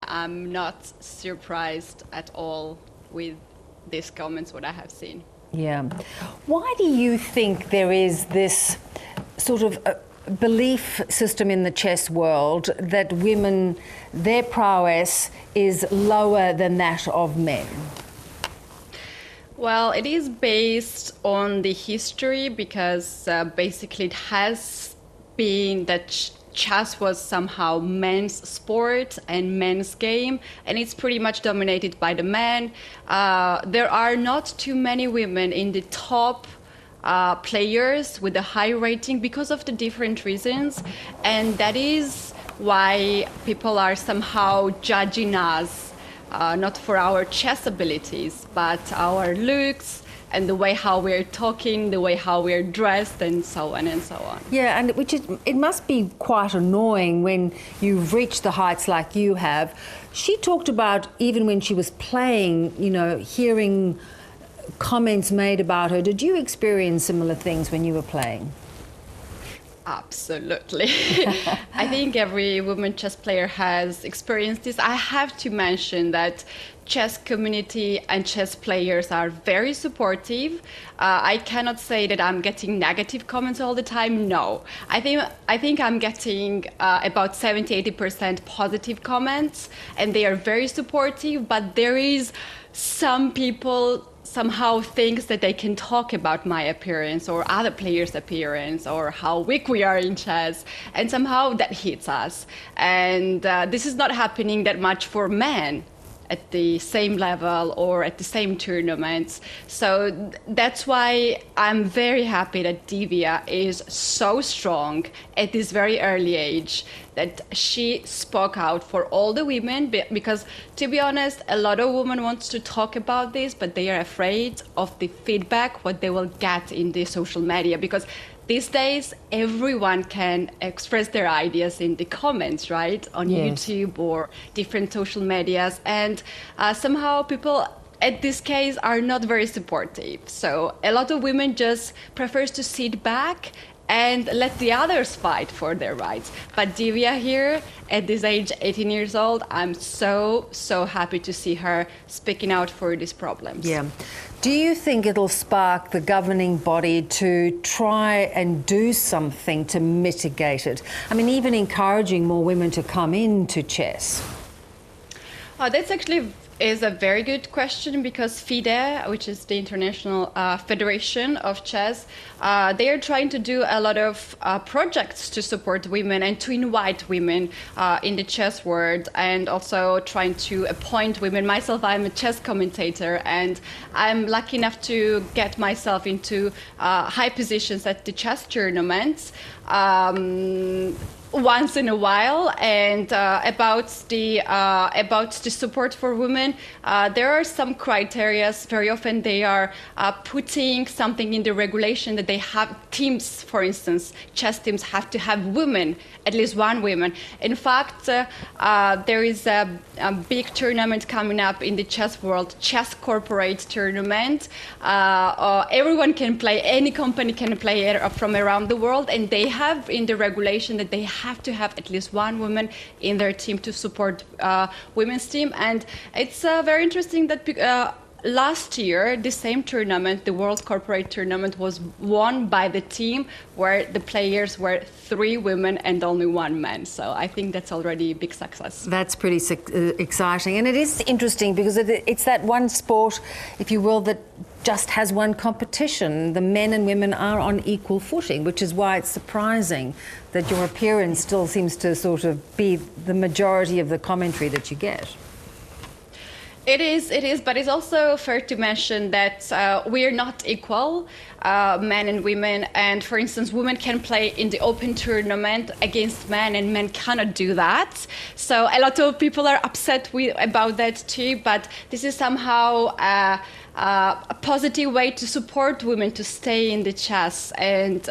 I'm not surprised at all with these comments, what I have seen. Yeah. Why do you think there is this sort of belief system in the chess world that women, their prowess is lower than that of men? Well, it is based on the history because basically it has been that chess was somehow men's sport and men's game, and it's pretty much dominated by the men. There are not too many women in the top players with a high rating because of the different reasons, and that is why people are somehow judging us. Not for our chess abilities, but our looks and the way how we're talking, the way how we're dressed, and so on and so on. Yeah, and it must be quite annoying when you've reached the heights like you have. She talked about even when she was playing, you know, hearing comments made about her. Did you experience similar things when you were playing? Absolutely. I think every woman chess player has experienced this. I have to mention that chess community and chess players are very supportive. I cannot say that I'm getting negative comments all the time. No. I think I'm getting about 70-80% positive comments, and they are very supportive, but there is some people somehow thinks that they can talk about my appearance or other players' appearance or how weak we are in chess, and somehow that hits us. And this is not happening that much for men at the same level or at the same tournaments. So that's why I'm very happy that Divya is so strong at this very early age, that she spoke out for all the women, because to be honest, a lot of women want to talk about this, but they are afraid of the feedback, what they will get in the social media, because these days, everyone can express their ideas in the comments, right? On Yes. YouTube or different social medias. And somehow people at this case are not very supportive. So a lot of women just prefers to sit back and let the others fight for their rights. But Divya here, at this age, 18 years old, I'm so happy to see her speaking out for these problems. Yeah. Do you think it'll spark the governing body to try and do something to mitigate it? I mean, even encouraging more women to come into chess. That's actually is a very good question, because FIDE, which is the International Federation of Chess, they are trying to do a lot of projects to support women and to invite women in the chess world, and also trying to appoint women. Myself, I'm a chess commentator, and I'm lucky enough to get myself into high positions at the chess tournaments. Once in a while. And about the support for women, there are some criteria. Very often they are putting something in the regulation that they have teams, for instance, chess teams have to have women, at least one woman. In fact, there is a big tournament coming up in the chess world, Chess Corporate Tournament. Everyone can play, any company can play it from around the world, and they have in the regulation that they have to have at least one woman in their team to support women's team. And it's very interesting that last year, the same tournament, the World Corporate Tournament, was won by the team where the players were 3 women and only 1 man. So I think that's already a big success. That's pretty exciting. And it is interesting because it's that one sport, if you will, that just has one competition. The men and women are on equal footing, which is why it's surprising that your appearance still seems to sort of be the majority of the commentary that you get. It is, but it's also fair to mention that we are not equal, men and women. And for instance, women can play in the open tournament against men, and men cannot do that. So a lot of people are upset about that too, but this is somehow a positive way to support women to stay in the chess and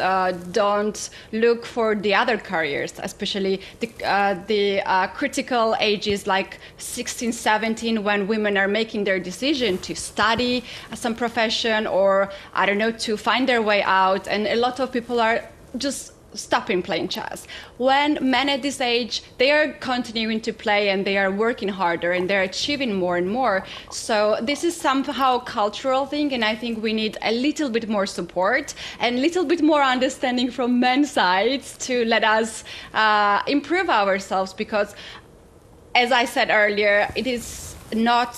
don't look for the other careers, especially the critical ages like 16, 17, when women are making their decision to study some profession or, I don't know, to find their way out. And a lot of people are just stopping playing chess. When men at this age, they are continuing to play and they are working harder and they're achieving more and more. So this is somehow a cultural thing, and I think we need a little bit more support and a little bit more understanding from men's sides to let us improve ourselves, because as I said earlier, it is not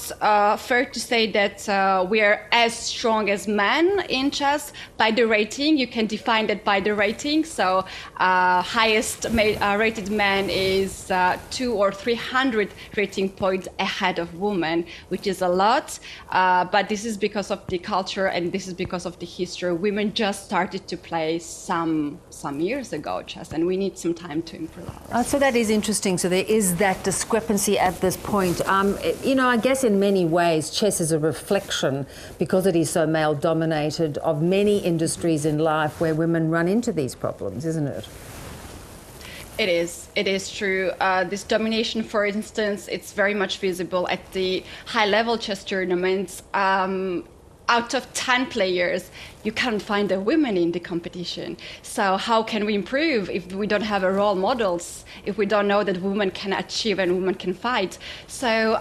fair to say that we are as strong as men in chess by the rating. You can define that by the rating. So highest rated man is 200 or 300 rating points ahead of women, which is a lot. But this is because of the culture and this is because of the history. Women just started to play some years ago chess, and we need some time to improve ourselves. So that is interesting. So there is that discrepancy at this point. I guess in many ways chess is a reflection, because it is so male dominated, of many industries in life where women run into these problems, isn't it? It is true. This domination, for instance, it's very much visible at the high-level chess tournaments. Out of 10 players, you can't find a woman in the competition. So how can we improve if we don't have a role models, if we don't know that women can achieve and women can fight? So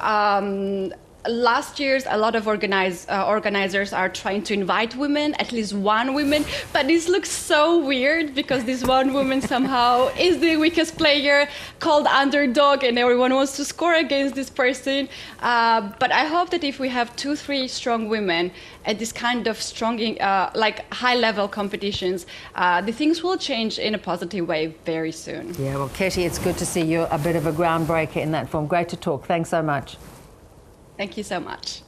last year, a lot of organizers are trying to invite women, at least one woman, but this looks so weird because this one woman somehow is the weakest player, called underdog, and everyone wants to score against this person. But I hope that if we have 2-3 strong women at this kind of strong, like high-level competitions, the things will change in a positive way very soon. Yeah, well, Keti, it's good to see you, a bit of a groundbreaker in that form. Great to talk. Thanks so much. Thank you so much.